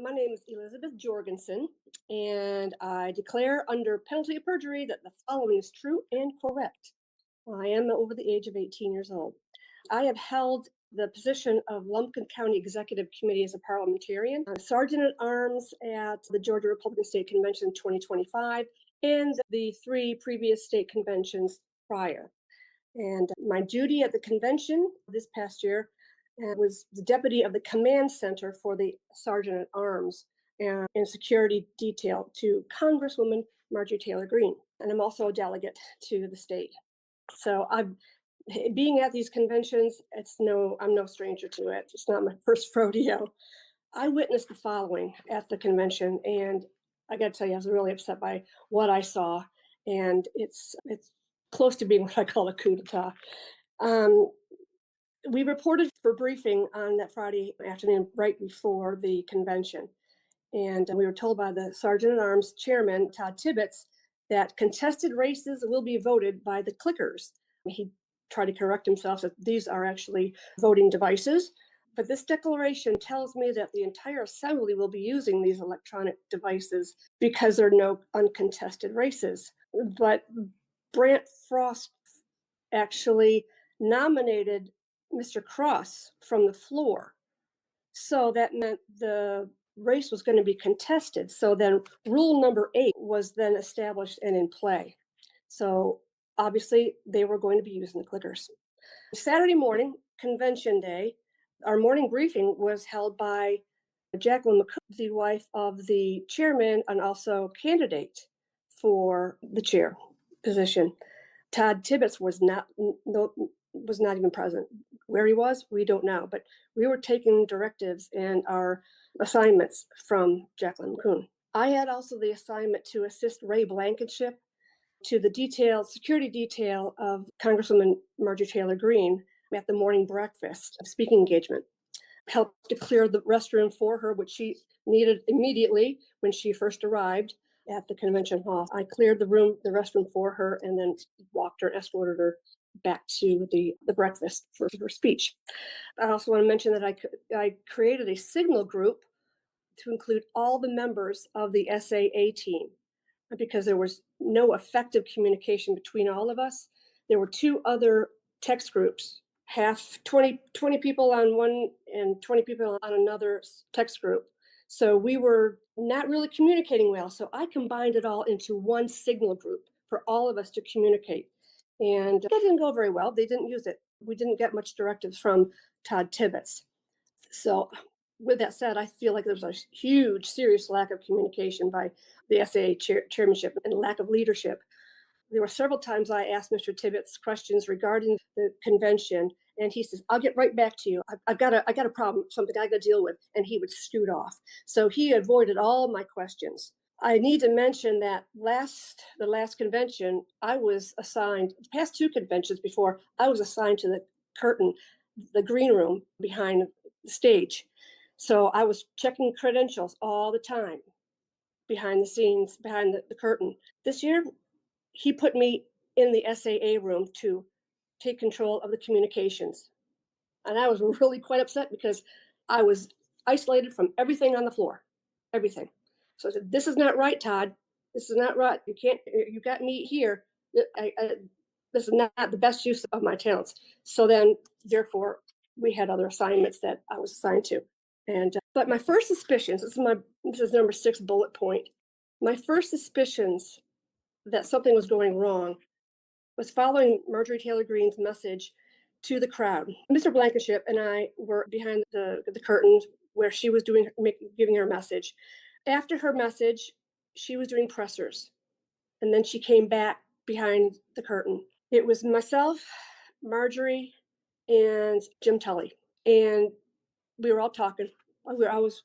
My name is Elizabeth Jorgensen, and I declare under penalty of perjury that the following is true and correct. I am over the age of 18 years old. I have held the position of Lumpkin County Executive Committee as a parliamentarian, Sergeant at Arms at the Georgia Republican State Convention 2025, and the 3 previous state conventions prior. And my duty at the convention this past year was the deputy of the command center for the Sergeant at Arms and security detail to Congresswoman Marjorie Taylor Greene. And I'm also a delegate to the state. So being at these conventions, I'm no stranger to it. It's not my first rodeo. I witnessed the following at the convention, and I got to tell you, I was really upset by what I saw, and it's close to being what I call a coup d'etat. We reported for briefing on that Friday afternoon right before the convention, and we were told by the Sergeant at Arms chairman, Todd Tibbetts, that contested races will be voted by the clickers. He tried to correct himself that these are actually voting devices. But this declaration tells me that the entire assembly will be using these electronic devices because there are no uncontested races. But Brant Frost actually nominated Mr. Cross from the floor. So that meant the race was going to be contested. So then rule number 8 was then established and in play. So obviously they were going to be using the clickers. Saturday morning, convention day, our morning briefing was held by Jacqueline McCool, the wife of the chairman and also candidate for the chair position. Todd Tibbetts was not even present. Where he was, we don't know, but we were taking directives and our assignments from Jacqueline McCool. I had also the assignment to assist Ray Blankenship to the security detail of Congresswoman Marjorie Taylor Greene at the morning breakfast speaking engagement. Helped to clear the restroom for her, which she needed immediately when she first arrived at the convention hall. I cleared the restroom for her, and then escorted her back to the breakfast for her speech. I also want to mention that I created a signal group to include all the members of the SAA team because there was no effective communication between all of us. There were 2 other text groups, 20 people on one and 20 people on another text group. So we were not really communicating well. So I combined it all into one signal group for all of us to communicate. And that didn't go very well. They didn't use it. We didn't get much directives from Todd Tibbetts. So with that said, I feel like there's a huge, serious lack of communication by the SAA chairmanship and lack of leadership. There were several times I asked Mr. Tibbetts questions regarding the convention, and he says, "I'll get right back to you. I got a problem, something I got to deal with," and he would scoot off. So he avoided all my questions. I need to mention that the last convention, I was assigned, the past 2 conventions before, I was assigned to the curtain, the green room behind the stage. So I was checking credentials all the time behind the scenes, behind the curtain. This year, he put me in the SAA room to take control of the communications. And I was really quite upset because I was isolated from everything on the floor, everything. So I said, "This is not right, Todd. This is not right. You got me here. This is not the best use of my talents." So then, therefore, we had other assignments that I was assigned to. But my first suspicions, this is number 6 bullet point. My first suspicions that something was going wrong was following Marjorie Taylor Greene's message to the crowd. Mr. Blankenship and I were behind the curtains where she was giving her message. After her message, she was doing pressers, and then she came back behind the curtain. It was myself, Marjorie, and Jim Tully, and we were all talking. I was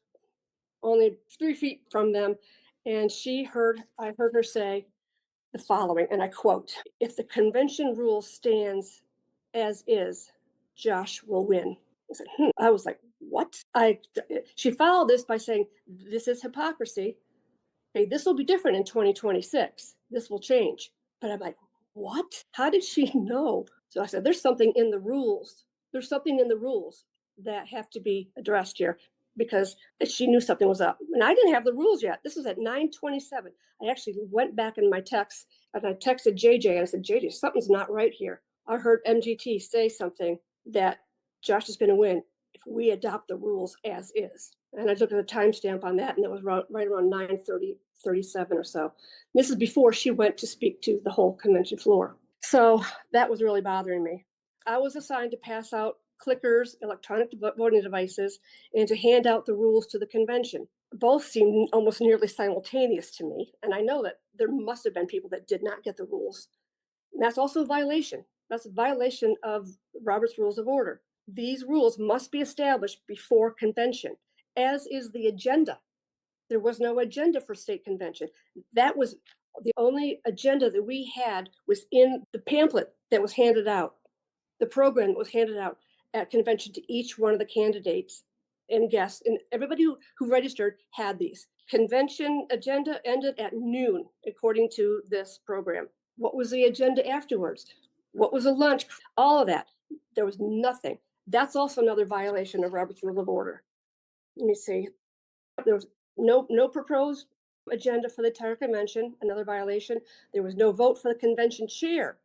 only 3 feet from them, and I heard her say the following, and I quote, "If the convention rule stands as is, Josh will win." I was like, what? She followed this by saying, "This is hypocrisy. Okay, this will be different in 2026. This will change." But I'm like, what? How did she know? So I said, there's something in the rules. There's something in the rules that have to be addressed here. because she knew something was up. And I didn't have the rules yet. This was at 9:27. I actually went back in my text and I texted JJ and I said, JJ, something's not right here. I heard MGT say something that Josh is going to win if we adopt the rules as is. And I looked at the timestamp on that, and it was right around 9:37 or so. This is before she went to speak to the whole convention floor. So that was really bothering me. I was assigned to pass out clickers, electronic voting devices, and to hand out the rules to the convention. Both seemed almost nearly simultaneous to me, and I know that there must have been people that did not get the rules. And that's also a violation. That's a violation of Robert's Rules of Order. These rules must be established before convention, as is the agenda. There was no agenda for state convention. That was the only agenda that we had was in the pamphlet that was handed out, the program that was handed out at convention to each one of the candidates and guests. And everybody who registered had these. Convention agenda ended at noon, according to this program. What was the agenda afterwards? What was a lunch? All of that. There was nothing. That's also another violation of Robert's Rule of Order. Let me see. There was no proposed agenda for the entire convention, another violation. There was no vote for the convention chair.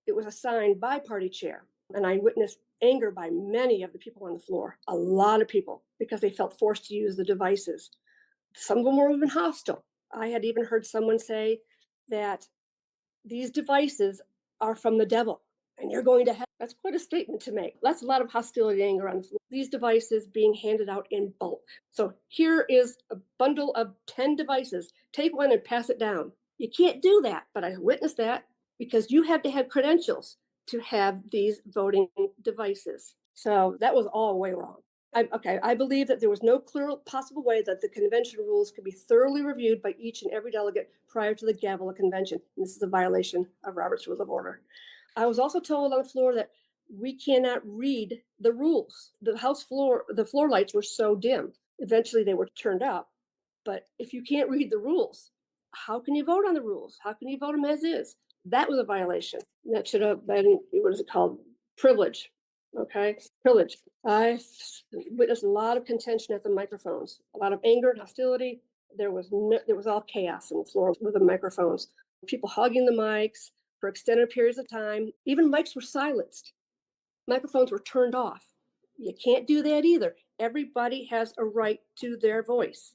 It was assigned by party chair. And I witnessed anger by many of the people on the floor, a lot of people, because they felt forced to use the devices. Some of them were even hostile. I had even heard someone say that these devices are from the devil and you're going to hell. That's quite a statement to make. That's a lot of hostility and anger on the floor. These devices being handed out in bulk. So here is a bundle of 10 devices. Take one and pass it down. You can't do that, but I witnessed that because you have to have credentials to have these voting devices. So that was all way wrong. I believe that there was no clear possible way that the convention rules could be thoroughly reviewed by each and every delegate prior to the gavel of convention. And this is a violation of Robert's Rules of Order. I was also told on the floor that we cannot read the rules. The floor lights were so dim. Eventually they were turned up. But if you can't read the rules, how can you vote on the rules? How can you vote them as is? That was a violation. That should have been, what is it called? Privilege. Okay, privilege. I witnessed a lot of contention at the microphones, a lot of anger and hostility. There was all chaos on the floor with the microphones. People hugging the mics for extended periods of time. Even mics were silenced. Microphones were turned off. You can't do that either. Everybody has a right to their voice.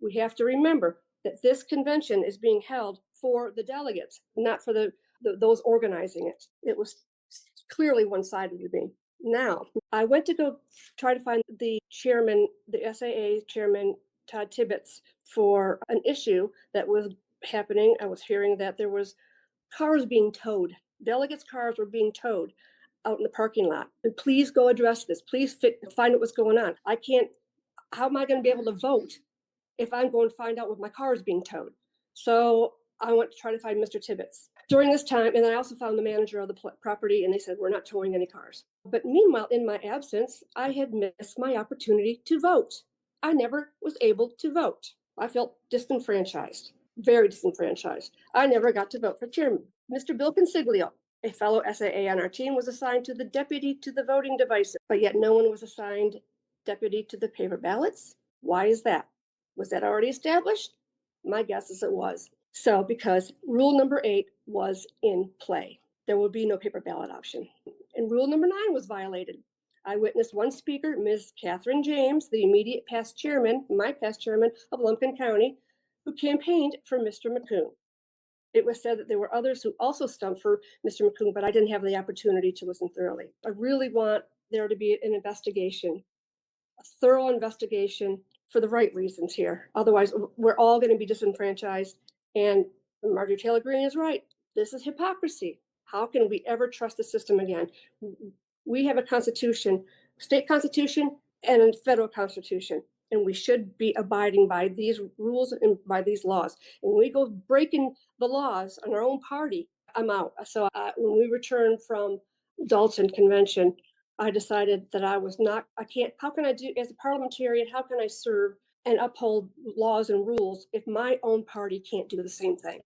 We have to remember that this convention is being held for the delegates, not for those organizing it. It was clearly one-sided to me. Now, I went to go try to find the chairman, the SAA chairman, Todd Tibbetts, for an issue that was happening. I was hearing that there was cars being towed. Delegates' cars were being towed out in the parking lot. And please go address this. Please find out what's going on. How am I going to be able to vote if I'm going to find out what my car is being towed? So I went to try to find Mr. Tibbetts during this time. And I also found the manager of the property, and they said, we're not towing any cars. But meanwhile, in my absence, I had missed my opportunity to vote. I never was able to vote. I felt disenfranchised, very disenfranchised. I never got to vote for chairman. Mr. Bill Consiglio, a fellow SAA on our team, was assigned to the deputy to the voting devices, but yet no one was assigned deputy to the paper ballots. Why is that? Was that already established? My guess is it was. So because rule number 8 was in play, there would be no paper ballot option. And rule number 9 was violated. I witnessed one speaker, Ms. Catherine James, the immediate past chairman, my past chairman of Lumpkin County, who campaigned for Mr. McCoon. It was said that there were others who also stumped for Mr. McCoon, but I didn't have the opportunity to listen thoroughly. I really want there to be an investigation, a thorough investigation for the right reasons here. Otherwise, we're all going to be disenfranchised. And Marjorie Taylor Greene is right. This is hypocrisy. How can we ever trust the system again? We have a constitution, state constitution, and a federal constitution, and we should be abiding by these rules and by these laws. And when we go breaking the laws on our own party, I'm out. So when we returned from Dalton Convention, I decided that how can I do, as a parliamentarian, how can I serve and uphold laws and rules if my own party can't do the same thing?